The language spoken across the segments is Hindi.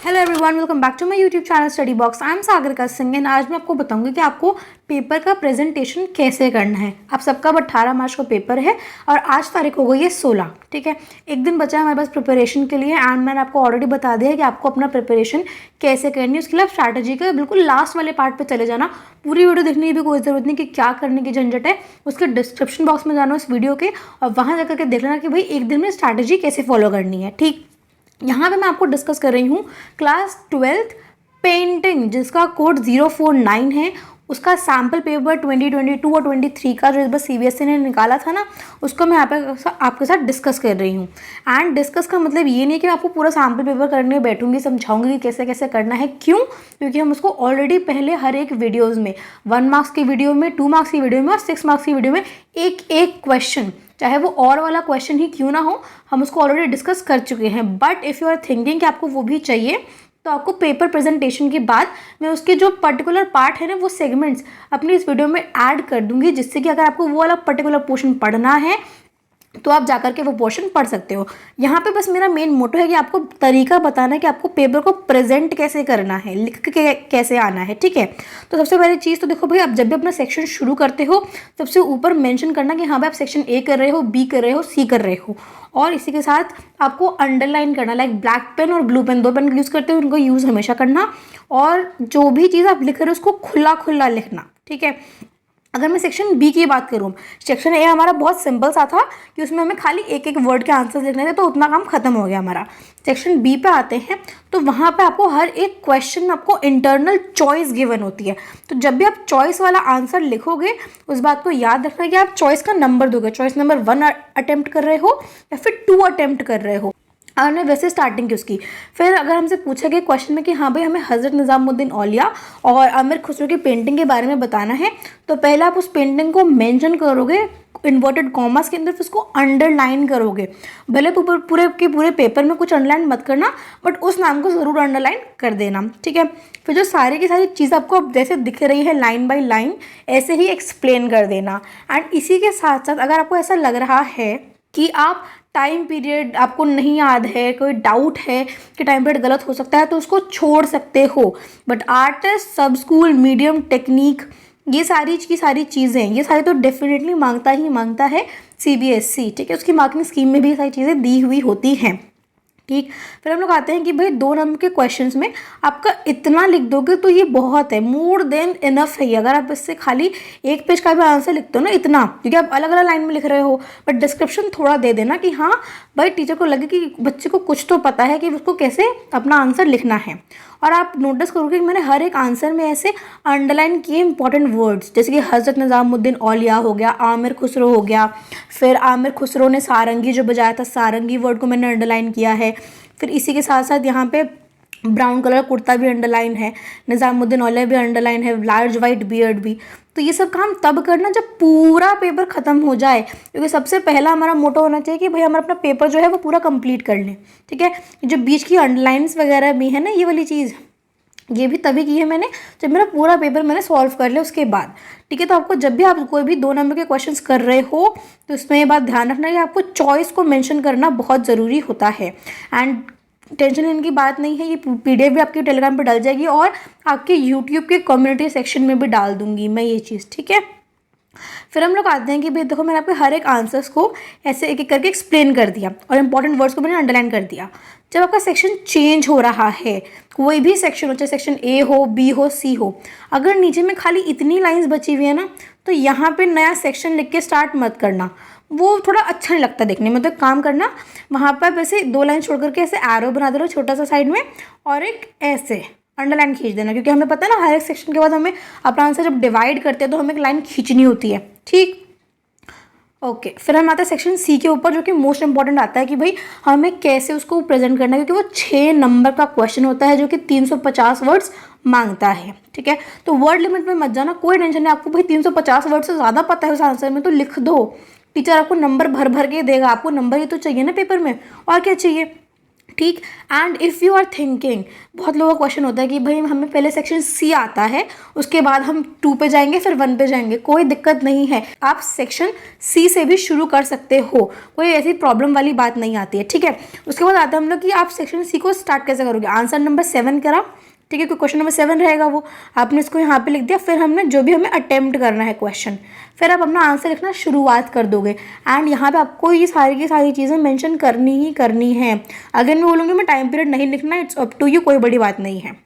Hello everyone, welcome back to my YouTube channel study box. I am Sagarika Singh and आज मैं आपको बताऊंगी कि आपको पेपर का प्रेजेंटेशन कैसे करना है। आप सबका अब 18 मार्च को पेपर है और आज तारीख हो गई है 16। ठीक है, एक दिन बचा है हमारे पास प्रिपरेशन के लिए एंड मैंने आपको ऑलरेडी बता दिया है कि आपको अपना प्रिपरेशन कैसे करनी है। उसके लिए आप स्ट्रैटेजी के बिल्कुल लास्ट वाले पार्ट पर चले जाना। पूरी वीडियो देखने की भी कोई ज़रूरत नहीं कि क्या करने की झंझट है। उसके डिस्क्रिप्शन बॉक्स में जाना उस वीडियो के और वहाँ जाकर के देख लेना कि भाई एक दिन में स्ट्रैटेजी कैसे फॉलो करनी है। ठीक, यहाँ पे मैं आपको डिस्कस कर रही हूँ क्लास 12th पेंटिंग जिसका कोड 049 है, उसका सैम्पल पेपर 2022 और 23 का जो इस बार सीबीएसई ने निकाला था ना, उसको मैं यहाँ पे आपके साथ डिस्कस कर रही हूँ। एंड डिस्कस का मतलब ये नहीं है कि मैं आपको पूरा सैम्पल पेपर करने बैठूंगी, समझाऊंगी कि कैसे कैसे करना है। क्यों? क्योंकि हम उसको ऑलरेडी पहले हर एक वीडियोज़ में 1 मार्क्स की वीडियो में, 2 मार्क्स की वीडियो में और 6 मार्क्स की वीडियो में एक एक क्वेश्चन, चाहे वो और वाला क्वेश्चन ही क्यों ना हो, हम उसको ऑलरेडी डिस्कस कर चुके हैं। But if you are thinking कि आपको वो भी चाहिए तो आपको पेपर प्रेजेंटेशन के बाद मैं उसके जो पर्टिकुलर पार्ट है ना, वो सेगमेंट्स अपनी इस वीडियो में ऐड कर दूंगी, जिससे कि अगर आपको वो वाला पर्टिकुलर पोर्शन पढ़ना है तो आप जाकर के वो पोर्शन पढ़ सकते हो। यहाँ पे बस मेरा मेन मोटो है कि आपको तरीका बताना है कि आपको पेपर को प्रेजेंट कैसे करना है, लिख के कैसे आना है। ठीक है, तो सबसे पहली चीज़ तो देखो भाई, आप जब भी अपना सेक्शन शुरू करते हो सबसे ऊपर मेंशन करना कि हाँ भाई आप सेक्शन ए कर रहे हो, बी कर रहे हो, सी कर रहे हो। और इसी के साथ आपको अंडरलाइन करना, लाइक ब्लैक पेन और ब्लू पेन, दो पेन यूज़ करते हो, उनको यूज़ हमेशा करना। और जो भी चीज़ आप लिख रहे हो उसको खुला खुला लिखना। ठीक है, अगर मैं सेक्शन बी की बात करूँ, सेक्शन ए हमारा बहुत सिंपल सा था कि उसमें हमें खाली एक एक वर्ड के आंसर लिखने थे, तो उतना काम खत्म हो गया हमारा। सेक्शन बी पे आते हैं तो वहाँ पे आपको हर एक क्वेश्चन में आपको इंटरनल चॉइस गिवन होती है। तो जब भी आप चॉइस वाला आंसर लिखोगे उस बात को याद रखना कि आप चॉइस का नंबर दोगे, चॉइस नंबर 1 अटेम्प्ट कर रहे हो या फिर 2 अटेम्प्ट कर रहे हो। हमने वैसे स्टार्टिंग की उसकी। फिर अगर हमसे पूछा गया क्वेश्चन में कि हाँ भाई हमें हज़रत निज़ामुद्दीन औलिया और आमिर खुसरो की पेंटिंग के बारे में बताना है, तो पहले आप उस पेंटिंग को मेंशन करोगे इन्वर्टेड कॉमर्स के अंदर, फिर उसको अंडरलाइन करोगे। भले पूरे के पूरे पेपर में कुछ अंडरलाइन मत करना, बट उस नाम को ज़रूर अंडरलाइन कर देना। ठीक है, फिर जो सारी की सारी चीज़ आपको अब जैसे दिख रही है लाइन बाय लाइन, ऐसे ही एक्सप्लेन कर देना। एंड इसी के साथ साथ अगर आपको ऐसा लग रहा है कि आप टाइम पीरियड आपको नहीं याद है, कोई डाउट है कि टाइम पीरियड गलत हो सकता है, तो उसको छोड़ सकते हो। बट आर्टिस्ट, सब स्कूल, मीडियम, टेक्निक, ये सारी की सारी चीज़ें, ये सारी तो डेफिनेटली मांगता है सीबीएसई। ठीक है, उसकी मार्किंग स्कीम में भी ये सारी चीज़ें दी हुई होती हैं। ठीक, फिर हम लोग आते हैं कि भाई 2 नंबर के क्वेश्चंस में आपका इतना लिख दोगे तो ये बहुत है, मोर देन इनफ है। अगर आप इससे खाली एक पेज का भी आंसर लिखते हो ना, इतना, क्योंकि आप अलग अलग लाइन में लिख रहे हो, बट डिस्क्रिप्शन थोड़ा दे देना कि हाँ भाई टीचर को लगे कि बच्चे को कुछ तो पता है कि उसको कैसे अपना आंसर लिखना है। और आप नोटिस करोगे कि मैंने हर एक आंसर में ऐसे अंडरलाइन किए इंपॉर्टेंट वर्ड्स, जैसे कि हज़रत निज़ामुद्दीन औलिया हो गया, आमिर खुसरो हो गया। फिर आमिर खुसरो ने सारंगी जो बजाया था, सारंगी वर्ड को मैंने अंडरलाइन किया है। फिर इसी के साथ साथ यहाँ पे ब्राउन कलर कुर्ता भी अंडरलाइन है, निज़ामुद्दीन औलिया भी अंडरलाइन है, लार्ज वाइट बियर्ड भी। तो ये सब काम तब करना जब पूरा पेपर ख़त्म हो जाए, क्योंकि सबसे पहला हमारा मोटो होना चाहिए कि भाई हमारा अपना पेपर जो है वो पूरा कंप्लीट कर लें। ठीक है, जो बीच की अंडरलाइंस वगैरह भी है ना, ये वाली चीज़, ये भी तभी की है मैंने जब मेरा पूरा पेपर मैंने सॉल्व कर लिया उसके बाद। ठीक है, तो आपको जब भी आप कोई भी 2 नंबर के क्वेश्चंस कर रहे हो तो इसमें ये बात ध्यान रखना कि आपको चॉइस को मेंशन करना बहुत ज़रूरी होता है। एंड टेंशन लेने की बात नहीं है, ये पीडीएफ भी आपके टेलीग्राम पे डल जाएगी और आपके यूट्यूब के कम्युनिटी सेक्शन में भी डाल दूंगी मैं ये चीज़। ठीक है, फिर हम लोग आते हैं कि भाई देखो मैंने आपके हर एक आंसर्स को ऐसे एक एक करके एक्सप्लेन कर दिया और इंपॉर्टेंट वर्ड्स को मैंने अंडरलाइन कर दिया। जब आपका सेक्शन चेंज हो रहा है, कोई भी सेक्शन हो, चाहे सेक्शन ए हो, बी हो, सी हो, अगर नीचे में खाली इतनी लाइंस बची हुई है ना, तो यहाँ पे नया सेक्शन लिख के स्टार्ट मत करना, वो थोड़ा अच्छा नहीं लगता देखने में। तो काम करना, वहाँ पर वैसे 2 लाइन छोड़ करके ऐसे एरो बना दे रहा छोटा सा साइड में, और एक ऐसे अंडरलाइन खींच देना, क्योंकि हमें पता है ना हर एक सेक्शन के बाद हमें अपना आंसर जब डिवाइड करते हैं तो हमें एक लाइन खींचनी होती है। ठीक, ओके, फिर हम आते हैं सेक्शन सी के ऊपर, जो कि मोस्ट इंपॉर्टेंट आता है कि भाई हमें कैसे उसको प्रेजेंट करना है, क्योंकि वो 6 नंबर का क्वेश्चन होता है जो कि 350 वर्ड्स मांगता है। ठीक है, तो वर्ड लिमिट में मत जाना, कोई टेंशन नहीं, आपको भाई 350 वर्ड से ज़्यादा पता है उस आंसर में तो लिख दो। टीचर आपको नंबर भर भर के देगा, आपको नंबर ही तो चाहिए ना पेपर में, और क्या चाहिए। ठीक। And if you are thinking, बहुत लोगों का क्वेश्चन होता है कि भाई हमें पहले सेक्शन सी आता है, उसके बाद हम 2 पे जाएंगे फिर 1 पे जाएंगे, कोई दिक्कत नहीं है, आप सेक्शन सी से भी शुरू कर सकते हो, कोई ऐसी प्रॉब्लम वाली बात नहीं आती है। ठीक है, उसके बाद आता है हम लोग कि आप सेक्शन सी को स्टार्ट कैसे करोगे। आंसर नंबर 7 करा, ठीक है, क्योंकि क्वेश्चन नंबर 7 रहेगा वो, आपने इसको यहाँ पे लिख दिया, फिर हमने जो भी हमें अटेम्प्ट करना है क्वेश्चन, फिर आप अपना आंसर लिखना शुरुआत कर दोगे। एंड यहाँ पे आपको ये सारी की सारी चीज़ें मेंशन करनी ही करनी है। अगर मैं बोलूँगी मैं टाइम पीरियड नहीं लिखना, इट्स अप टू यू, कोई बड़ी बात नहीं है।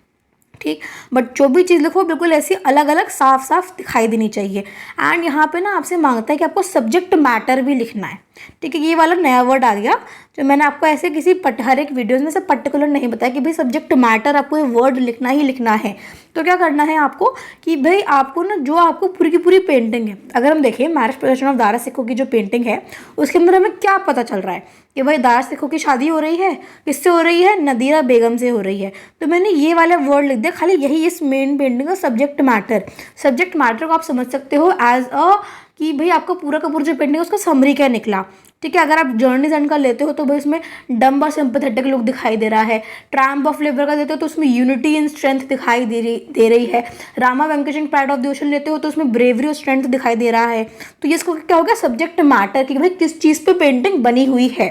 ठीक, बट जो भी चीज़ लिखो बिल्कुल ऐसी अलग अलग साफ साफ दिखाई देनी चाहिए। एंड यहाँ पे ना आपसे मांगता है कि आपको सब्जेक्ट मैटर भी लिखना है। ठीक है, ये वाला नया वर्ड आ गया जो मैंने आपको ऐसे किसी हर एक वीडियोज़ में से पर्टिकुलर नहीं बताया कि भाई सब्जेक्ट मैटर आपको ये वर्ड लिखना ही लिखना है। तो क्या करना है आपको कि भाई आपको ना जो आपको पूरी की पूरी पेंटिंग है, अगर हम देखें मैरिज प्रोसेशन ऑफ दारा सिक्कों की जो पेंटिंग है उसके अंदर हमें क्या पता चल रहा है कि भाई दारा सिक्कों की शादी हो रही है, किससे हो रही है, नदीरा बेगम से हो रही है। तो मैंने ये वाला वर्ड लिख दिया, खाली यही इस मेन पेंटिंग का सब्जेक्ट मैटर। सब्जेक्ट मैटर को आप समझ सकते हो एज अ कि भाई आपका पूरा का पूरा जो पेंटिंग है उसका समरी क्या निकला। ठीक है, अगर आप जर्नीज एंड का लेते हो तो भाई उसमें डम्ब और सिंपैथेटिक लुक दिखाई दे रहा है। ट्रायम्फ ऑफ लिबर का लेते हो तो उसमें यूनिटी इन स्ट्रेंथ दिखाई दे रही है। Rama Venkatesan pride of the ocean लेते हो तो उसमें ब्रेवरी और स्ट्रेंथ दिखाई दे रहा है। तो ये इसको क्या हो गया, सब्जेक्ट मैटर कि भाई किस चीज़ पे पेंटिंग बनी हुई है।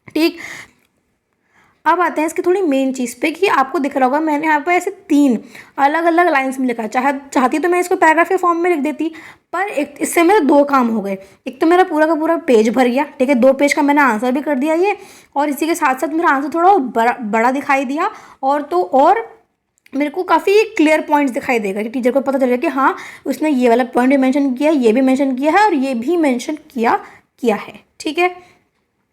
ठीक, अब आते हैं इसकी थोड़ी मेन चीज़ पे कि आपको दिख रहा होगा मैंने यहाँ पर ऐसे 3 अलग अलग लाइंस में लिखा है। चाहती तो मैं इसको पैराग्राफ के फॉर्म में लिख देती, पर एक इससे मेरे 2 काम हो गए। एक तो मेरा पूरा का पूरा पेज भर गया, ठीक है, 2 पेज का मैंने आंसर भी कर दिया ये, और इसी के साथ साथ मेरा आंसर थोड़ा बड़ा दिखाई दिया, और मेरे को काफ़ी क्लियर पॉइंट्स दिखाई देगा कि टीचर को पता चलेगा कि हाँ उसने ये वाला पॉइंट भी मेंशन किया, ये भी मेंशन किया है और ये भी मेंशन किया है। ठीक है,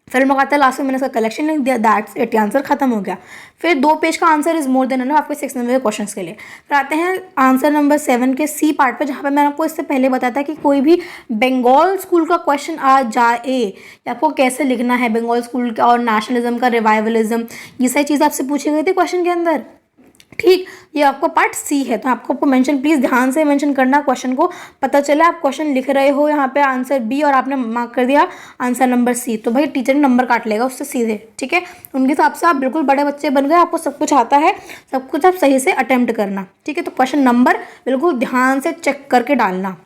फिर मैं कहता है लास्ट में मैंने इसका कलेक्शन लिख दिया, दैट्स इट, आंसर खत्म हो गया। फिर 2 पेज का answer is more than enough आपके 6 नंबर के क्वेश्चन के लिए। फिर आते हैं आंसर नंबर 7 के सी पार्ट पे, जहाँ पे मैंने आपको इससे पहले बताया था कि कोई भी बंगाल स्कूल का क्वेश्चन आ जाए आपको कैसे लिखना है, बंगाल स्कूल का और नेशनलिज्म का रिवाइवलिज्म, ये सारी चीज़ें आपसे पूछी गई थी क्वेश्चन के अंदर। ठीक, ये आपको पार्ट सी है, तो आपको मेंशन प्लीज़ ध्यान से मेंशन करना, क्वेश्चन को पता चला आप क्वेश्चन लिख रहे हो यहाँ पे आंसर बी और आपने मार्क कर दिया आंसर नंबर सी, तो भाई टीचर ने नंबर काट लेगा उससे सीधे। ठीक है, उनके हिसाब से आप बिल्कुल बड़े बच्चे बन गए, आपको सब कुछ आता है, सब कुछ आप सही से अटेम्प्ट करना। ठीक है, तो क्वेश्चन नंबर बिल्कुल ध्यान से चेक करके डालना।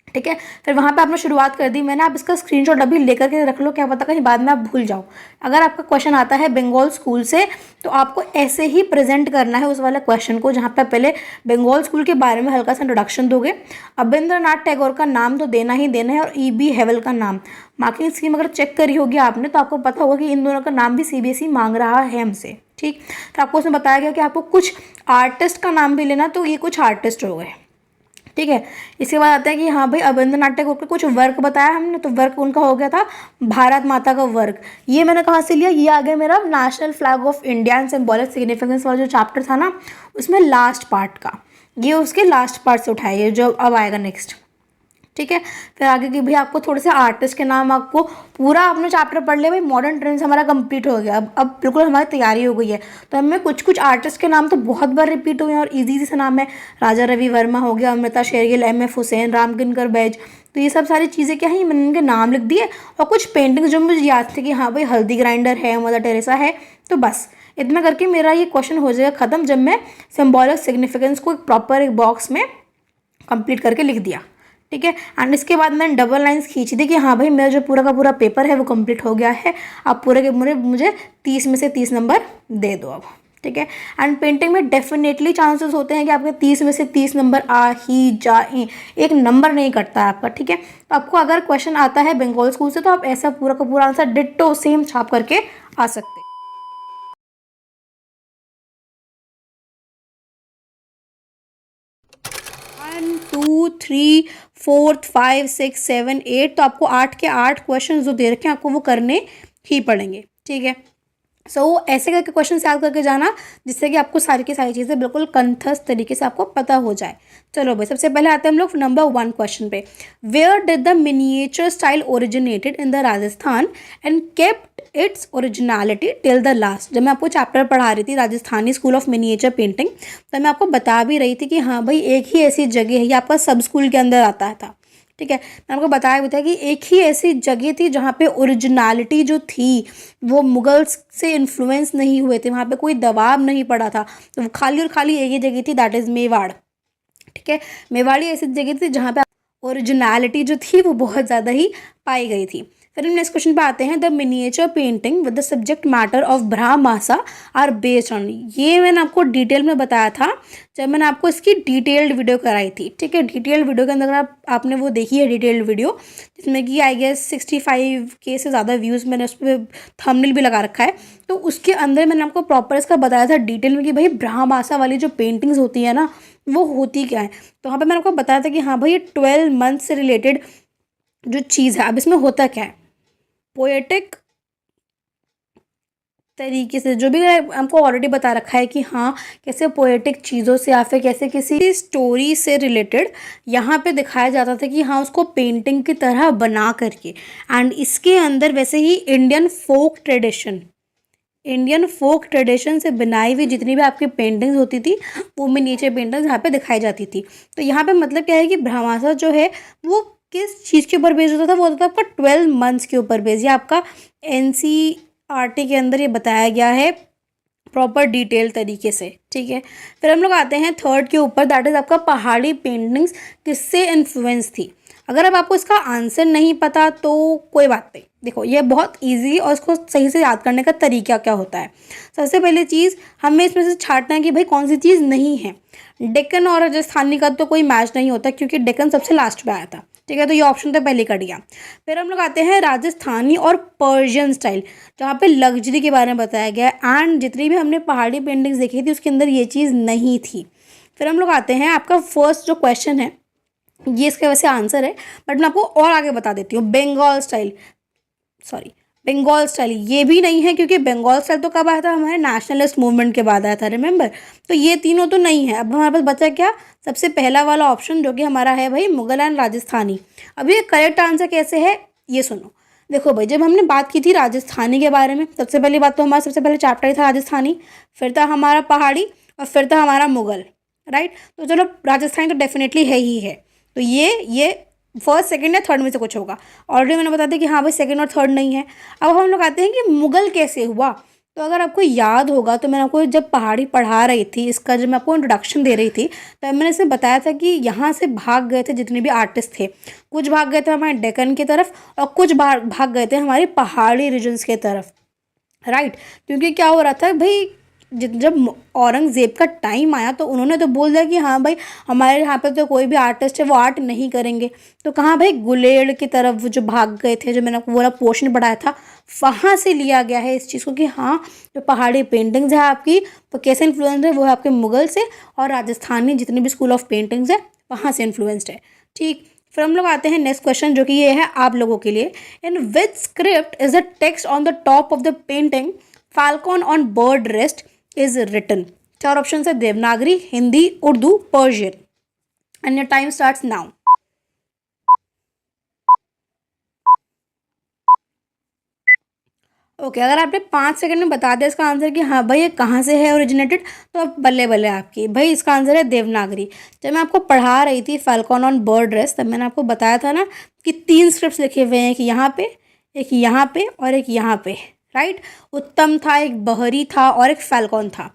ठीक है, फिर वहाँ पे आपने शुरुआत कर दी मैंने, आप इसका स्क्रीनशॉट अभी लेकर के रख लो, क्या पता कहीं बाद में आप भूल जाओ। अगर आपका क्वेश्चन आता है बंगाल स्कूल से तो आपको ऐसे ही प्रेजेंट करना है उस वाले क्वेश्चन को, जहाँ पे पहले बंगाल स्कूल के बारे में हल्का सा इंट्रोडक्शन दोगे, रविंद्रनाथ टैगोर का नाम तो देना ही देना है और ई.बी. हेवल का नाम। मार्किंग स्कीम अगर चेक करी होगी आपने तो आपको पता होगा कि इन दोनों का नाम भी CBSE मांग रहा है हमसे। ठीक, तो आपको उसमें बताया गया कि आपको कुछ आर्टिस्ट का नाम भी लेना, तो ये कुछ आर्टिस्ट हो गए। ठीक है, इसके बाद आता है कि हाँ भाई रविंद्रनाथ टैगोर के कुछ वर्क बताया हमने, तो वर्क उनका हो गया था भारत माता का वर्क। ये मैंने कहाँ से लिया, ये आ गया मेरा national flag of India and symbolic significance वाला जो चैप्टर था ना उसमें लास्ट पार्ट का, ये उसके लास्ट पार्ट से उठाया, ये जो अब आएगा नेक्स्ट। ठीक है, फिर आगे की भाई आपको थोड़े से आर्टिस्ट के नाम, आपको पूरा आपने चैप्टर पढ़ लिया भाई, मॉडर्न ट्रेंड्स हमारा कंप्लीट हो गया, अब बिल्कुल हमारी तैयारी हो गई है। तो हमें कुछ कुछ आर्टिस्ट के नाम तो बहुत बार रिपीट हुए हैं और इजी से नाम है, राजा रवि वर्मा हो गया, अमृता शेरगिल, M.F. हुसैन, रामकिंकर बैज, तो ये सब सारी चीज़ें क्या है, मैंने इनके नाम लिख दिए और कुछ पेंटिंग्स जो मुझे याद थे कि हाँ भाई हल्दी ग्राइंडर है, मदर टेरेसा है, तो बस इतना करके मेरा ये क्वेश्चन हो जाएगा ख़त्म, जब मैं सिम्बॉलिक सिग्निफिकेंस को एक प्रॉपर एक बॉक्स में कंप्लीट करके लिख दिया। ठीक है, एंड इसके बाद मैंने डबल लाइंस खींच दी कि हाँ भाई मेरा जो पूरा का पूरा पेपर है वो कंप्लीट हो गया है, आप पूरे के पूरे मुझे 30 में से 30 नंबर दे दो अब। ठीक है, एंड पेंटिंग में डेफिनेटली चांसेस होते हैं कि आपके 30 में से 30 नंबर आ ही जाए, एक नंबर नहीं कटता है आपका। ठीक है, तो आपको अगर क्वेश्चन आता है बंगाल स्कूल से तो आप ऐसा पूरा का पूरा आंसर डिट्टो सेम छाप करके आ सकते हैं। 1 2 3 4 5 6 7 8, तो आपको 8 के 8 क्वेश्चन जो दे रखे हैं आपको वो करने ही पड़ेंगे। ठीक है, ऐसे करके क्वेश्चन याद करके जाना जिससे कि आपको सारी की सारी चीज़ें बिल्कुल कंठस्थ तरीके से आपको पता हो जाए। चलो भाई, सबसे पहले आते हैं हम लोग नंबर 1 क्वेश्चन पे। Where did the miniature style originated in the Rajasthan and kept its originality till the last. जब मैं आपको चैप्टर पढ़ा रही थी Rajasthani school of miniature painting, तो मैं आपको बता भी रही थी कि हाँ भाई एक ही ऐसी जगह है, ये आपका सब स्कूल के अंदर आता था। ठीक है, मैं आपको बताया कि एक ही ऐसी जगह थी जहाँ पे ओरिजिनलिटी जो थी वो मुगल्स से इन्फ्लुएंस नहीं हुए थे, वहाँ पे कोई दबाव नहीं पड़ा था, तो खाली और खाली एक ही जगह थी, दैट इज़ मेवाड़। ठीक है, मेवाड़ी ऐसी जगह थी जहाँ पे ओरिजिनलिटी जो थी वो बहुत ज़्यादा ही पाई गई थी। फिर हम नेक्स्ट क्वेश्चन पे आते हैं, the miniature painting with the subject matter of Barahmasa are based on, ये मैंने आपको डिटेल में बताया था जब मैंने आपको इसकी डिटेल्ड वीडियो कराई थी। ठीक है, डिटेल्ड वीडियो के अंदर अगर आपने वो देखी है डिटेल्ड वीडियो, जिसमें कि आई गेस 65K से ज़्यादा व्यूज़ मैंने उस पर थंबनेल भी लगा रखा है, तो उसके अंदर मैंने आपको प्रॉपर इसका बताया था डिटेल में कि भाई ब्रह्मासा वाली जो पेंटिंग्स होती है ना वो होती क्या है। तो वहाँ पे मैंने आपको बताया था कि हाँ भाई ये 12 मंथ से रिलेटेड जो चीज़ है। अब इसमें होता क्या है, पोएटिक तरीके से जो भी हमको ऑलरेडी बता रखा है कि हाँ कैसे पोएटिक चीज़ों से या फिर कैसे किसी स्टोरी से रिलेटेड यहाँ पे दिखाया जाता था कि हाँ उसको पेंटिंग की तरह बना करके। एंड इसके अंदर वैसे ही इंडियन फोक ट्रेडिशन से बनाई हुई जितनी भी आपकी पेंटिंग्स होती थी वो मिनिएचर पेंटिंग्स यहाँ पे दिखाई जाती थी। तो यहाँ पे मतलब क्या है कि ब्रह्मासा जो है वो किस चीज़ के ऊपर बेस्ड होता था, वो होता था आपका 12 मंथ्स के ऊपर बेस्ड। ये आपका NCERT के अंदर ये बताया गया है प्रॉपर डिटेल तरीके से। ठीक है, फिर हम लोग आते हैं थर्ड के ऊपर, दैट इज़ आपका पहाड़ी पेंटिंग्स किससे इन्फ्लुएंस थी। अगर अब आपको इसका आंसर नहीं पता तो कोई बात नहीं, देखो ये बहुत इजी और इसको सही से याद करने का तरीका क्या होता है। सबसे पहले चीज़ हमें इसमें से छांटना है कि भाई कौन सी चीज़ नहीं है। डेक्कन और राजस्थानी का तो कोई मैच नहीं होता क्योंकि डेक्कन सबसे लास्ट में आया था। ठीक है, तो ये ऑप्शन तो पहले कट गया। फिर हम लोग आते हैं राजस्थानी और पर्शियन स्टाइल, जहाँ पे लग्जरी के बारे में बताया गया है एंड जितनी भी हमने पहाड़ी पेंटिंग्स देखी थी उसके अंदर ये चीज़ नहीं थी। फिर हम लोग आते हैं, आपका फर्स्ट जो क्वेश्चन है ये इसका वैसे आंसर है बट मैं आपको और आगे बता देती हूँ। बंगाल स्टाइल ये भी नहीं है क्योंकि बंगाल स्टाइल तो कब आया था, हमारे नेशनलिस्ट मूवमेंट के बाद आया था, रिमेंबर। तो ये तीनों तो नहीं है। अब हमारे पास बचा क्या, सबसे पहला वाला ऑप्शन जो कि हमारा है भाई मुगल एंड राजस्थानी। अब ये करेक्ट आंसर कैसे है ये सुनो। देखो भाई, जब हमने बात की थी राजस्थानी के बारे में, सबसे पहली बात तो हमारा सबसे पहले चैप्टर ही था राजस्थानी, फिर था हमारा पहाड़ी और फिर था हमारा मुगल, राइट। तो चलो राजस्थानी तो डेफिनेटली है ही है, तो ये फर्स्ट सेकंड या थर्ड में से कुछ होगा। ऑलरेडी मैंने बता दिया कि हाँ भाई सेकंड और थर्ड नहीं है। अब हम लोग आते हैं कि मुगल कैसे हुआ। तो अगर आपको याद होगा तो मैंने आपको जब पहाड़ी पढ़ा रही थी, इसका जब मैं आपको इंट्रोडक्शन दे रही थी तब मैंने इसे बताया था कि यहाँ से भाग गए थे जितने भी आर्टिस्ट थे। कुछ भाग गए थे हमारे डेक्कन की तरफ और कुछ भाग गए थे हमारे पहाड़ी रीजन्स की तरफ, राइट। क्योंकि क्या हो रहा था भाई, जब औरंगज़ेब का टाइम आया तो उन्होंने तो बोल दिया कि हाँ भाई हमारे यहाँ पे तो कोई भी आर्टिस्ट है वो आर्ट नहीं करेंगे। तो कहाँ भाई, गुलेड़ की तरफ वो जो भाग गए थे, जो मैंने आपको पूरा पोर्शन पढ़ाया था वहाँ से लिया गया है इस चीज़ को कि हाँ जो पहाड़ी पेंटिंग्स है आपकी वो कैसे इन्फ्लुएंस है, वो है आपके मुगल से, और राजस्थानी जितने भी स्कूल ऑफ पेंटिंग्स है वहाँ से इन्फ्लुएंस्ड है। ठीक, फिर हम लोग आते हैं नेक्स्ट क्वेश्चन जो कि ये है आप लोगों के लिए। In which script is the text on the top of the painting falcon on bird rest is written. चार ऑप्शन है, Devanagari, Hindi, Urdu, Persian. And your time starts now. Okay, अगर आपने 5 सेकंड में बता दिया इसका आंसर कि हाँ भाई ये कहाँ से है ओरिजिनेटेड, तो अब बल्ले बल्ले आपकी। भाई इसका आंसर है देवनागरी। जब मैं आपको पढ़ा रही थी फाल्कन ऑन बर्ड रेस्ट तब मैंने आपको बताया था ना कि 3 स्क्रिप्ट्स लिखे हुए हैं, एक यहाँ पे, एक यहाँ पे और एक यहाँ पे, राइट। उत्तम था, एक बहरी था और एक फाल्कन था।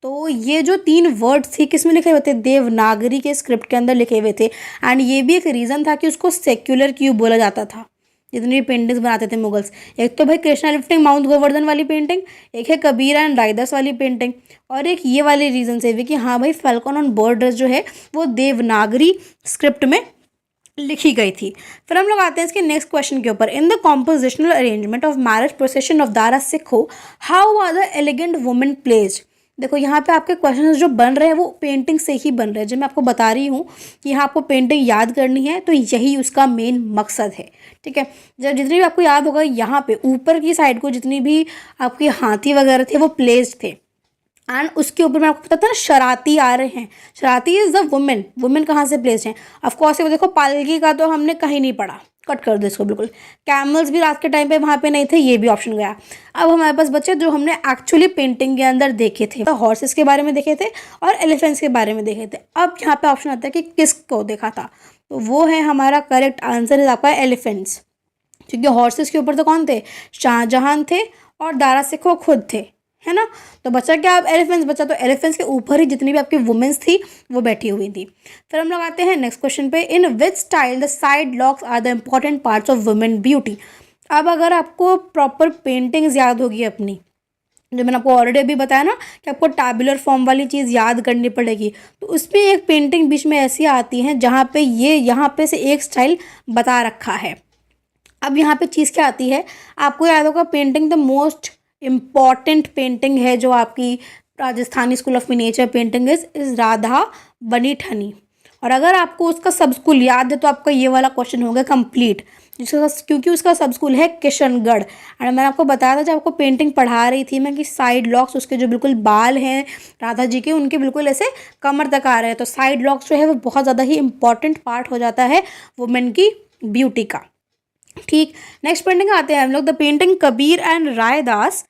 तो ये जो 3 वर्ड्स थे किस में लिखे हुए थे, देवनागरी के स्क्रिप्ट के अंदर लिखे हुए थे। एंड ये भी एक रीज़न था कि उसको सेक्युलर क्यों बोला जाता था जितनी भी पेंटिंग्स बनाते थे मुगल्स। एक तो भाई कृष्णा लिफ्टिंग माउंट गोवर्धन वाली पेंटिंग, एक है कबीरा एंड रायदास वाली पेंटिंग, और एक ये वाले रीज़न से भी कि हाँ भाई फाल्कन ऑन बर्ड रेस्ट जो है वो देवनागरी स्क्रिप्ट में लिखी गई थी। फिर हम लोग आते हैं इसके नेक्स्ट क्वेश्चन के ऊपर। In the compositional arrangement of marriage procession of Dara Shikoh how are the elegant women placed. देखो यहाँ पे आपके क्वेश्चन जो बन रहे हैं वो पेंटिंग से ही बन रहे हैं। जब मैं आपको बता रही हूँ कि यहाँ आपको पेंटिंग याद करनी है तो यही उसका मेन मकसद है। ठीक है, जब जितनी भी आपको याद होगा यहाँ पे ऊपर की साइड को जितनी भी आपके हाथी वगैरह थे वो प्लेस्ड थे। एंड उसके ऊपर मैं आपको पता था ना शराती आ रहे हैं, शराती इज द वुमेन। वुमेन कहाँ से प्लेस्ड हैं, ऑफकोर्स देखो पालकी का तो हमने कहीं नहीं पढ़ा, कट कर दो इसको बिल्कुल। कैमल्स भी रात के टाइम पे वहाँ पे नहीं थे, ये भी ऑप्शन गया। अब हमारे पास बचे जो हमने एक्चुअली पेंटिंग के अंदर देखे थे, तो हॉर्सेस के बारे में देखे थे और एलिफेंट्स के बारे में देखे थे। अब यहाँ पे ऑप्शन आता है कि किसको देखा था। तो वो है हमारा करेक्ट आंसर, इज आपका एलिफेंट्स। क्योंकि हॉर्सेस के ऊपर तो कौन थे, शाहजहां थे और दारा सिकोह खुद थे, है ना। तो बचा क्या, अब एलिफेंट्स बचा, तो एलिफेंट्स के ऊपर ही जितनी भी आपकी वुमेन्स थी वो बैठी हुई थी। फिर हम लोग आते हैं नेक्स्ट क्वेश्चन पे, in which style the side locks are the important parts of women beauty. अब अगर आपको प्रॉपर पेंटिंग्स याद होगी अपनी, जो मैंने आपको ऑलरेडी अभी बताया ना कि आपको टैबुलर फॉर्म वाली चीज़ याद करनी पड़ेगी, तो उसमें एक पेंटिंग बीच में ऐसी आती है जहाँ पे ये यहाँ पे से एक स्टाइल बता रखा है। अब यहाँ पे चीज़ क्या आती है, आपको याद होगा painting the most important painting है जो आपकी Rajasthani school of miniature painting is Radha बनी ठनी। और अगर आपको उसका सब स्कूल याद है तो आपका ये वाला क्वेश्चन हो गया कंप्लीट, जिसका क्योंकि उसका सब स्कूल है किशनगढ़। और मैंने आपको बताया था जब आपको पेंटिंग पढ़ा रही थी मैं कि साइड लॉक्स, उसके जो बिल्कुल बाल हैं राधा जी के, उनके बिल्कुल ऐसे कमर तक आ रहे हैं। तो साइड लॉक्स जो है वो बहुत ज़्यादा ही इंपॉर्टेंट पार्ट हो जाता है वुमेन की ब्यूटी का। ठीक, नेक्स्ट पेंटिंग आते हैं हम लोग, the painting Kabir and Raidas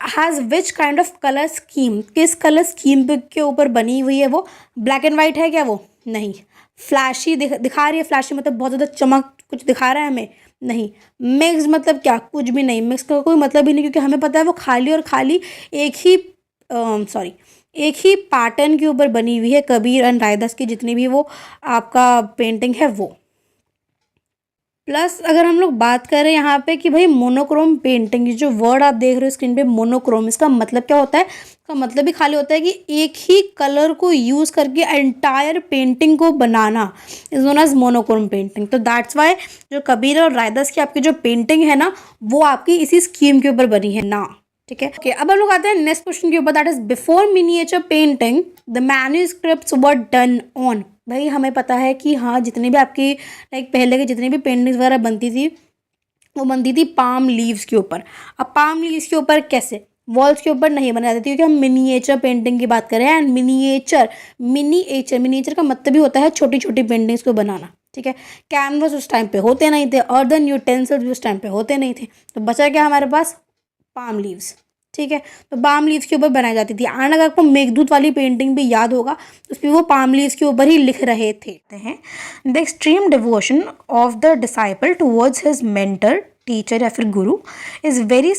has which kind of colour scheme, किस कलर स्कीम के ऊपर बनी हुई है वो। ब्लैक एंड वाइट है क्या वो, नहीं। फ्लैशी दिखा रही है, फ्लैशी मतलब बहुत ज़्यादा चमक कुछ दिखा रहा है हमें, नहीं। मिक्स मतलब क्या, कुछ भी नहीं, मिक्स का कोई मतलब ही नहीं, क्योंकि हमें पता है वो खाली और खाली एक ही पैटर्न के ऊपर बनी हुई है कबीर एंड रायदास की जितनी भी वो आपका पेंटिंग है वो। प्लस अगर हम लोग बात करें यहाँ पे कि भाई मोनोक्रोम पेंटिंग, जो वर्ड आप देख रहे हो स्क्रीन पे मोनोक्रोम, इसका मतलब क्या होता है, इसका मतलब ही खाली होता है कि एक ही कलर को यूज़ करके एंटायर पेंटिंग को बनाना is known as monochrome painting. तो दैट्स वाई जो कबीर और रायदास की आपकी जो पेंटिंग है ना वो आपकी इसी स्कीम के ऊपर बनी है ना। ठीक है, ओके। अब हम लोग आते हैं नेक्स्ट क्वेश्चन के ऊपर, that is before miniature painting the manuscripts were done on. भाई हमें पता है कि हाँ जितनी भी आपकी लाइक पहले की जितनी भी पेंटिंग्स वगैरह बनती थी वो बनती थी पाम लीव्स के ऊपर। अब पाम लीव्स के ऊपर कैसे, वॉल्स के ऊपर नहीं बनाई जाती, क्योंकि हम मिनिएचर पेंटिंग की बात कर रहे हैं। एंड मिनिएचर का मतलब भी होता है छोटी छोटी पेंटिंग्स को बनाना। ठीक है, कैनवस उस टाइम पे होते नहीं थे और देन यूटेंसिल्स भी उस टाइम पे होते नहीं थे, तो बचा क्या हमारे पास, पाम लीव्स। ठीक है, तो पाम लीव्स के ऊपर बनाई जाती थी। एंड अगर आपको मेघदूत वाली पेंटिंग भी याद होगा उसमें वो पाम लीव्स के ऊपर ही लिख रहे थे। The extreme devotion of the disciple towards his mentor, teacher या फिर गुरु is very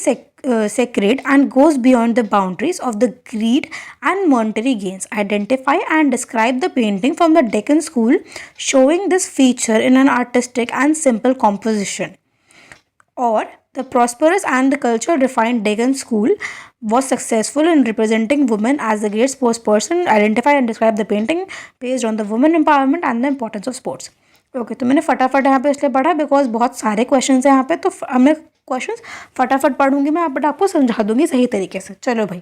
sacred and goes beyond the boundaries of the greed and monetary gains. Identify and describe the painting from the Deccan school showing this feature in an artistic and simple composition. Or the prosperous and the culture refined Deccan school was successful in representing women as the great sportsperson. Identify and describe the painting based on the women empowerment and the importance of sports. Okay, तो मैंने फटाफट यहाँ पे इसलिए पढ़ा बिकॉज बहुत सारे क्वेश्चंस हैं यहाँ पे, तो मैं क्वेश्चंस फटाफट पढ़ूंगी मैं, बट आपको समझा दूंगी सही तरीके से। चलो भाई,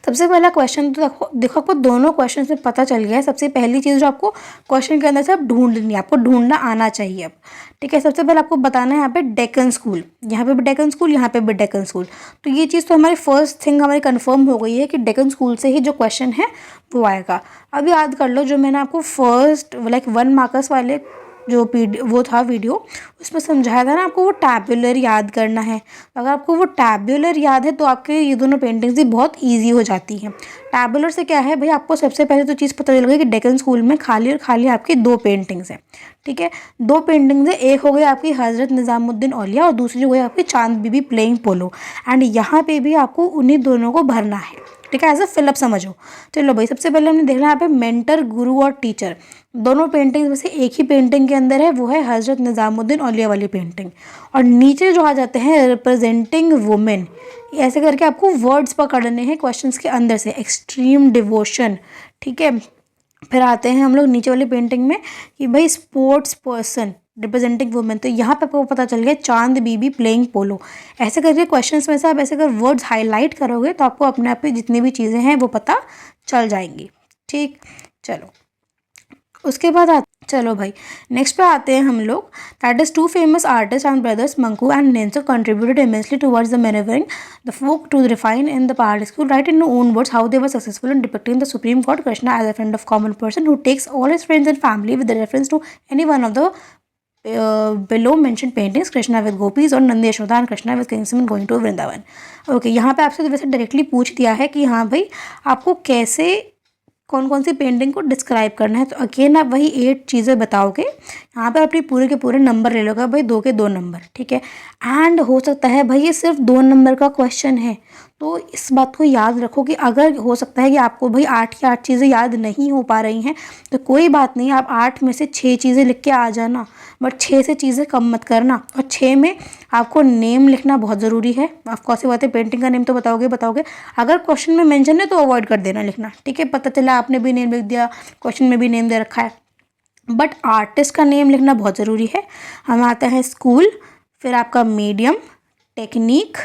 सबसे पहला क्वेश्चन तो देखो आपको दोनों क्वेश्चन से पता चल गया है। सबसे पहली चीज़ जो आपको क्वेश्चन के अंदर से अब ढूंढनी है, आपको ढूंढना आना चाहिए अब। ठीक है, सबसे पहले आपको बताना है यहाँ पे डेक्कन स्कूल, यहाँ पे भी डेक्कन स्कूल, यहाँ पे भी डेक्कन स्कूल। तो ये चीज़ तो हमारी फर्स्ट थिंग हमारी कंफर्म हो गई है कि डेक्कन स्कूल से ही जो क्वेश्चन है वो आएगा। अब याद कर लो जो मैंने आपको फर्स्ट लाइक 1 मार्कर्स वाले जो वो था वीडियो, उसमें समझाया था ना आपको वो टैबुलर याद करना है। अगर आपको वो टैबुलर याद है तो आपके ये दोनों पेंटिंग्स भी बहुत इजी हो जाती हैं। टैबुलर से क्या है भाई, आपको सबसे पहले तो चीज़ पता चल गई कि डेक्कन स्कूल में खाली और खाली आपकी 2 पेंटिंग्स हैं। ठीक है, 2 पेंटिंग्स है, एक हो गई आपकी हज़रत निज़ामुद्दीन औलिया और दूसरी हो गई आपकी चांद बीबी प्लेइंग पोलो। एंड यहाँ पे भी आपको उन्हीं दोनों को भरना है। ठीक है, एज अ फिलअप समझो। चलो भाई, सबसे पहले हमने देखना है यहाँ पे मेंटर, गुरु और टीचर, दोनों पेंटिंग में से एक ही पेंटिंग के अंदर है, वो है हज़रत निज़ामुद्दीन औलिया वाली पेंटिंग। और नीचे जो आ जाते हैं रिप्रेजेंटिंग वुमेन, ऐसे करके आपको वर्ड्स पकड़ने हैं क्वेश्चंस के अंदर से। एक्सट्रीम डिवोशन, ठीक है। फिर आते हैं हम लोग नीचे वाली पेंटिंग में कि भाई स्पोर्ट्स पर्सन रिप्रेजेंटिंग वुमेन, तो यहाँ पे आपको पता चल गया चांद बीबी प्लेइंग पोलो। ऐसे करके क्वेश्चंस में से आप ऐसे अगर वर्ड्स हाईलाइट करोगे तो आपको अपने आप ही जितनी भी चीज़ें हैं वो पता चल जाएंगी। ठीक, चलो उसके बाद चलो भाई नेक्स्ट पे आते हैं हम लोग, that is 2 famous artist and brothers Manaku and Nainsukh contributed immensely towards the maneuvering the folk to refine in the part school. Write in your own words how they were successful in depicting the supreme god Krishna as a friend of common person who takes all his friends and family with the reference to any one of the below mentioned paintings, Krishna with gopis और Nandi Yashoda and Krishna with kingsmen going to Vrindavan. Okay, यहाँ पे आपसे तो वैसे डायरेक्टली पूछ दिया है कि हाँ भाई आपको कैसे कौन कौन सी पेंटिंग को डिस्क्राइब करना है। तो अगेन आप वही 8 चीज़ें बताओगे, यहाँ पर अपनी पूरे के पूरे नंबर ले लोगे भाई, 2 के 2 नंबर, ठीक है। एंड हो सकता है भाई ये सिर्फ 2 नंबर का क्वेश्चन है, तो इस बात को याद रखो कि अगर हो सकता है कि आपको भाई 8 की 8 चीज़ें याद नहीं हो पा रही हैं तो कोई बात नहीं, आप 8 में से 6 चीज़ें लिख के आ जाना, बट 6 से चीज़ें कम मत करना। और 6 में आपको नेम लिखना बहुत ज़रूरी है। आप कौन सी बात है, पेंटिंग का नेम तो बताओगे, अगर क्वेश्चन में मेंशन है तो अवॉइड कर देना लिखना, ठीक है। पता चला आपने भी नेम लिख दिया, क्वेश्चन में भी नेम दे रखा है, बट आर्टिस्ट का नेम लिखना बहुत ज़रूरी है। हम आते हैं स्कूल, फिर आपका मीडियम, टेक्निक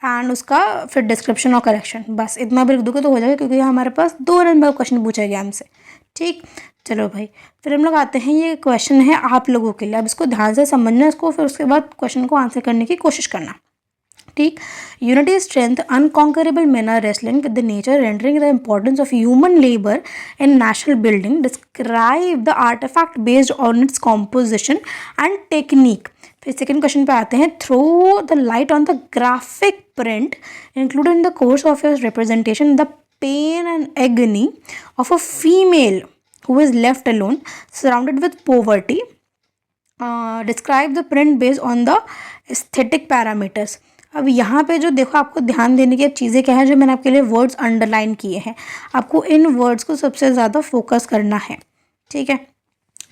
एंड उसका फिर डिस्क्रिप्शन और करेक्शन, बस इतना भी लिख दोगे तो हो जाएगा, क्योंकि हमारे पास 2 नंबर का क्वेश्चन पूछा गया हमसे, ठीक। चलो भाई, फिर हम लोग आते हैं, ये क्वेश्चन है आप लोगों के लिए, अब इसको ध्यान से समझना इसको, फिर उसके बाद क्वेश्चन को आंसर करने की कोशिश करना, ठीक। Unity strength unconquerable men are wrestling with the nature rendering the importance of human labor in national building. Describe the artifact based on its composition and technique. फिर सेकेंड क्वेश्चन पे आते हैं, throw the light on the graphic print included in the course of your representation the pain and agony of a female who is left alone surrounded with poverty. Describe the print based on the aesthetic parameters. अब यहाँ पे जो देखो, आपको ध्यान देने की चीज़ें क्या है, जो मैंने आपके लिए वर्ड्स अंडरलाइन किए हैं, आपको इन वर्ड्स को सबसे ज़्यादा फोकस करना है, ठीक है।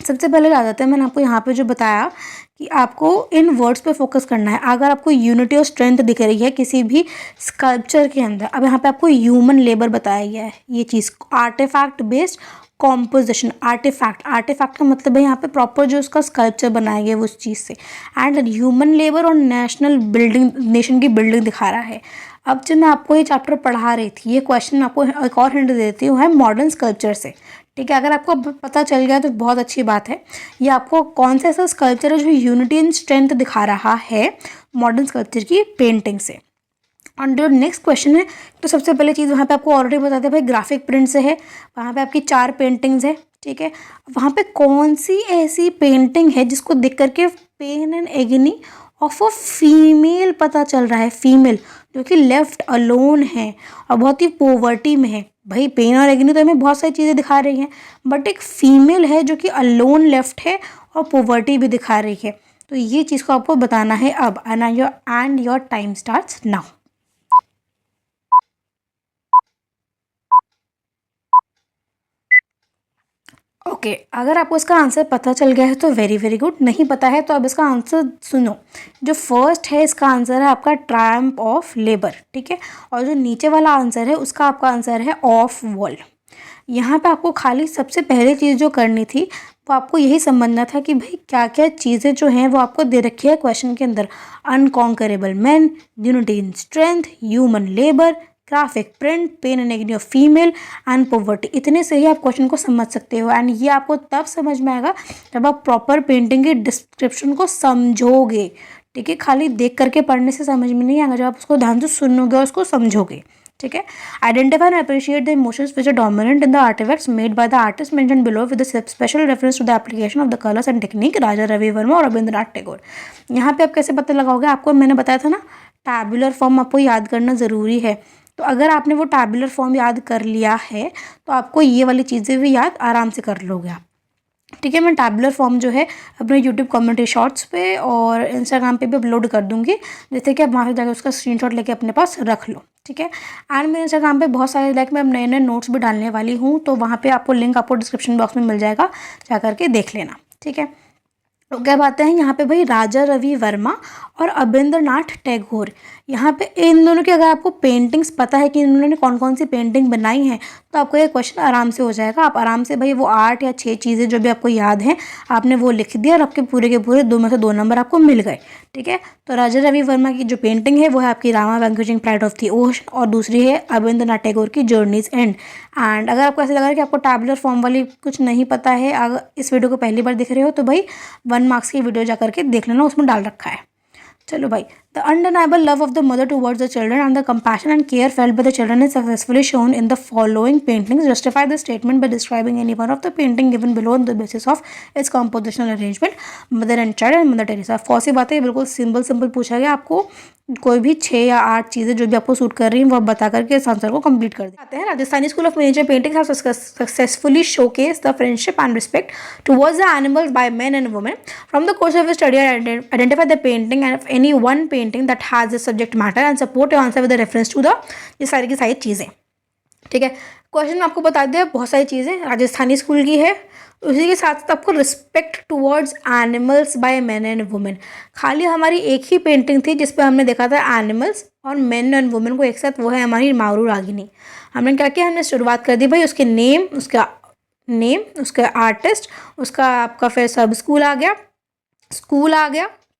सबसे पहले आ जाते हैं, मैंने आपको यहाँ पे जो बताया कि आपको इन वर्ड्स पे फोकस करना है। अगर आपको यूनिटी और स्ट्रेंथ दिख रही है किसी भी स्कल्पचर के अंदर, अब यहाँ पे आपको ह्यूमन लेबर बताया गया है, ये चीज़ आर्टिफैक्ट बेस्ड कॉम्पोजिशन, आर्टिफैक्ट का मतलब है यहाँ पे प्रॉपर जो उसका स्कल्पचर बनाया गया है उस चीज़ से, एंड ह्यूमन लेबर और नेशनल बिल्डिंग, नेशन की बिल्डिंग दिखा रहा है। अब जब मैं आपको ये चैप्टर पढ़ा रही थी, ये क्वेश्चन आपको एक और हिंट देती हूँ, है मॉडर्न स्कल्पचर से, ठीक है। अगर आपको पता चल गया तो बहुत अच्छी बात है। ये आपको कौन सा ऐसा स्कल्पचर है जो यूनिटी एंड स्ट्रेंथ दिखा रहा है मॉडर्न स्कल्पचर की पेंटिंग से। और जो नेक्स्ट क्वेश्चन है, तो सबसे पहले चीज़ वहाँ पे आपको ऑलरेडी बताते हैं भाई, ग्राफिक प्रिंट से है, वहाँ पे आपकी 4 पेंटिंग्स है, ठीक है। वहाँ पे कौन सी ऐसी पेंटिंग है जिसको देख करके pain and agony of a female पता चल रहा है, फीमेल जो कि लेफ्ट अलोन है और बहुत ही पोवर्टी में है। भाई पेन और एगनी तो हमें बहुत सारी चीज़ें दिखा रही हैं, बट एक फीमेल है जो कि अलोन लेफ्ट है और पोवर्टी भी दिखा रही है, तो ये चीज़ को आपको बताना है अब। And your time starts now. Okay, अगर आपको इसका आंसर पता चल गया है तो वेरी वेरी गुड, नहीं पता है तो अब इसका आंसर सुनो। जो फर्स्ट है इसका आंसर है आपका ट्रायम्फ ऑफ लेबर, ठीक है। और जो नीचे वाला आंसर है उसका आपका आंसर है ऑफ वॉल। यहाँ पे आपको खाली सबसे पहले चीज़ जो करनी थी वो आपको यही समझना था कि भाई क्या क्या चीज़ें जो हैं वो आपको दे रखी है क्वेश्चन के अंदर। Unconquerable man, unity in strength, human labour, graphic print, pain and agony of female and poverty. इतने से ही आप क्वेश्चन को समझ सकते हो, एंड ये आपको तब समझ में आएगा जब आप प्रॉपर पेंटिंग के डिस्क्रिप्शन को समझोगे, ठीक है। खाली देख करके पढ़ने से समझ में नहीं आएगा, जब आप उसको ध्यान से सुनोगे और उसको समझोगे, ठीक है। Identify and appreciate the emotions which are dominant in the artifacts made by the artist mentioned below with special reference to the application of the colours and technique Raja Ravi Varma और रविंद्रनाथ टैगोर। यहाँ पे आप कैसे पता लगाओगे, आपको मैंने बताया था ना टैबुलर फॉर्म आपको याद करना ज़रूरी है। तो अगर आपने वो टैबुलर फॉर्म याद कर लिया है तो आपको ये वाली चीज़ें भी याद आराम से कर लोगे आप, ठीक है। मैं टैबुलर फॉर्म जो है अपने यूट्यूब कम्युनिटी शॉर्ट्स पे और इंस्टाग्राम पे भी अपलोड कर दूंगी, जैसे कि आप वहाँ से जाकर उसका स्क्रीनशॉट लेके अपने पास रख लो, ठीक है। एंड मेरे इंस्टाग्राम पे बहुत सारे मैं नए नए नोट्स भी डालने वाली हूँ, तो वहाँ पे आपको लिंक आपको डिस्क्रिप्शन बॉक्स में मिल जाएगा, जा करके देख लेना, ठीक है। तो क्या बातें हैं यहाँ पे भाई, राजा रवि वर्मा और रविंद्रनाथ टैगोर, यहाँ पे इन दोनों की अगर आपको पेंटिंग्स पता है कि इन्होंने कौन कौन सी पेंटिंग बनाई हैं तो आपको ये क्वेश्चन आराम से हो जाएगा। आप आराम से भाई वो 8 या 6 चीज़ें जो भी आपको याद हैं आपने वो लिख दिया और आपके पूरे के पूरे 2 में से 2 नंबर आपको मिल गए, ठीक है। तो राजा रवि वर्मा की जो पेंटिंग है वो है आपकी Rama vanquishing pride of the ocean, और दूसरी है रविंद्रनाथ टैगोर की जर्नीज एंड। एंड अगर आपको ऐसा लग रहा है कि आपको टैबुलर फॉर्म वाली कुछ नहीं पता है, अगर इस वीडियो को पहली बार दिख रहे हो तो भाई 1 मार्क्स की वीडियो जा करके देख लेना, उसमें डाल रखा है। चलो भाई, The undeniable love of the mother towards the children and the compassion and care felt by the children is successfully shown in the following paintings. Justify the statement by describing any one of the painting given below on the basis of its compositional arrangement. Mother and child and Mother Teresa. Of course ये बातें बिल्कुल सिंपल पूछा गया आपको, कोई भी 6 या 8 चीज़ें जो भी आपको सूट कर रही हैं वो आप बता करके इस आंसर को कंप्लीट कर देते हैं। Rajasthani school of miniature painting have successfully showcase the friendship and respect towards the animals by men and women. From the course of study identify the painting and any one painting that has the subject matter and support your answer with reference to the, ये सारी की सारी चीज़ें। ठीक है, क्वेश्चन में आपको बता दिया बहुत सारी चीज़ें राजस्थानी स्कूल की है। उसी के साथ साथ आपको respect towards animals by men and women, खाली हमारी एक ही पेंटिंग थी जिस पर हमने देखा था एनिमल्स और मेन एंड वुमेन को एक साथ, वो है हमारी मारू रागिनी। हमने क्या किया, हमने शुरुआत कर दी भाई उसके नेम, उसका आर्टिस्ट, उसका आपका फिर सब स्कूल आ गया,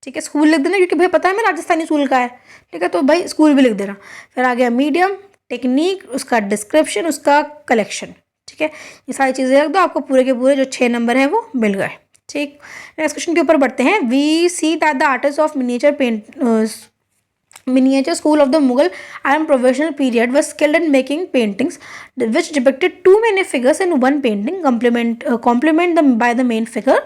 ठीक है, स्कूल लिख देना क्योंकि भाई पता है मैं राजस्थानी स्कूल का है, ठीक है, तो भाई स्कूल भी लिख देना। फिर आ गया मीडियम, टेक्निक, उसका डिस्क्रिप्शन, उसका कलेक्शन, ठीक है, ये सारी चीज़ें रख दो, आपको पूरे के पूरे जो 6 नंबर हैं वो मिल गए। ठीक, नेक्स्ट क्वेश्चन के ऊपर बढ़ते हैं। We see that the artist of miniature school of the Mughal and provisional period was skilled in making paintings which depicted too many figures in one painting, complement them by the main figure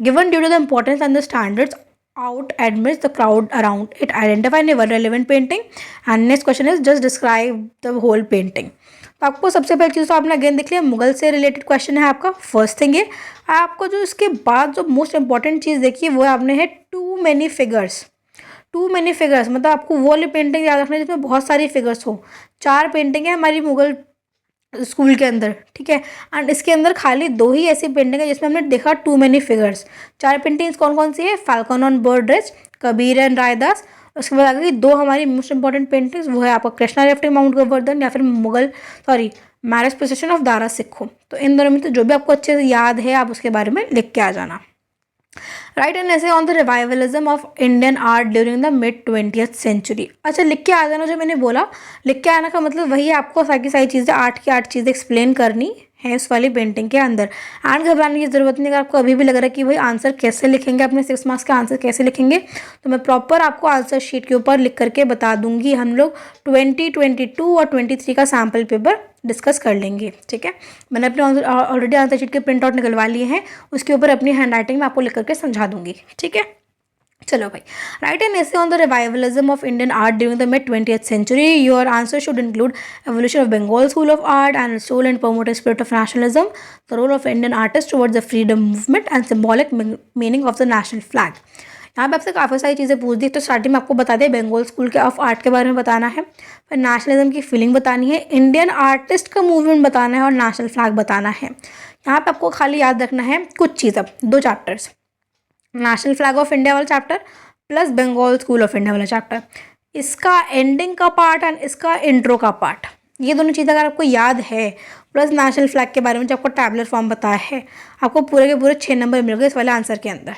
given due to the importance and the standards out amidst the crowd around it. Identify any one relevant painting and next question is just describe the whole painting. तो आपको सबसे पहली चीज़ तो आपने अगेन देख लिया, मुगल से रिलेटेड क्वेश्चन है आपका, फर्स्ट थिंग ये। आपको जो इसके बाद जो मोस्ट इंपॉर्टेंट चीज़ देखी वो आपने है टू मैनी फिगर्स मतलब आपको वो वाली पेंटिंग याद रखना है जिसमें बहुत सारी फिगर्स हो। 4 पेंटिंग है हमारी मुगल स्कूल के अंदर, ठीक है, एंड इसके अंदर खाली 2 ही ऐसी पेंटिंग है जिसमें हमने देखा टू मैनी फिगर्स। 4 पेंटिंग्स कौन कौन सी है, falcon on bird rest, Kabir and Raidas. उसके बाद आ गई 2 हमारी मोस्ट इंपॉर्टेंट पेंटिंग्स, वो है आपका कृष्णा लिफ्टिंग माउंट गोवर्धन या फिर मैरिज प्रोसेशन ऑफ दारा सिक्खो। तो इन दोनों में तो जो भी आपको अच्छे से याद है आप उसके बारे में लिख के आ जाना। Write an essay on the revivalism of Indian art during the mid 20th century. अच्छा, लिख के आ जाना, जो मैंने बोला लिख के आना का मतलब वही है, आपको सारी चीज़ें 8 की 8 चीज़ें एक्सप्लेन करनी है उस वाली पेंटिंग के अंदर। एंड घबराने की ज़रूरत नहीं, अगर आपको अभी भी लग रहा है कि भाई आंसर कैसे लिखेंगे, अपने 6 मार्क्स का आंसर कैसे लिखेंगे, तो मैं प्रॉपर आपको आंसर शीट के ऊपर लिख करके बता दूंगी। हम लोग 2022 और 23 का सैम्पल पेपर डिस्कस कर लेंगे। ठीक है, मैंने अपने ऑलरेडी आंसर शीट के प्रिंट आउट निकलवा लिए हैं, उसके ऊपर अपनी हैंड राइटिंग में आपको लिख करके समझा दूंगी। ठीक है, चलो भाई, write an essay on the revivalism of Indian art during the mid 20th century. Your answer should include evolution of Bengal school of art and its role in promoting spirit of nationalism, the role of Indian artists towards the freedom movement and symbolic meaning of the national flag. यहाँ पे आपसे काफ़ी सारी चीज़ें पूछ दी। तो स्टार्टिंग में आपको बता दें बंगाल स्कूल के ऑफ आर्ट के बारे में बताना है, फिर नेशनलिज्म की फीलिंग बतानी है, इंडियन आर्टिस्ट का मूवमेंट बताना है और नेशनल फ्लैग बताना है। यहाँ पे आपको खाली याद रखना है कुछ चीज़, 2 chapters, national flag of India वाला chapter plus Bengal school of India वाला चैप्टर, इसका एंडिंग का पार्ट एंड इसका इंट्रो का पार्ट, ये दोनों चीज़ें अगर आपको याद है, प्लस नेशनल फ्लैग के बारे में जो आपको टैबलेट फॉर्म बताया है, आपको पूरे के पूरे 6 नंबर मिल गए इस वाले आंसर के अंदर।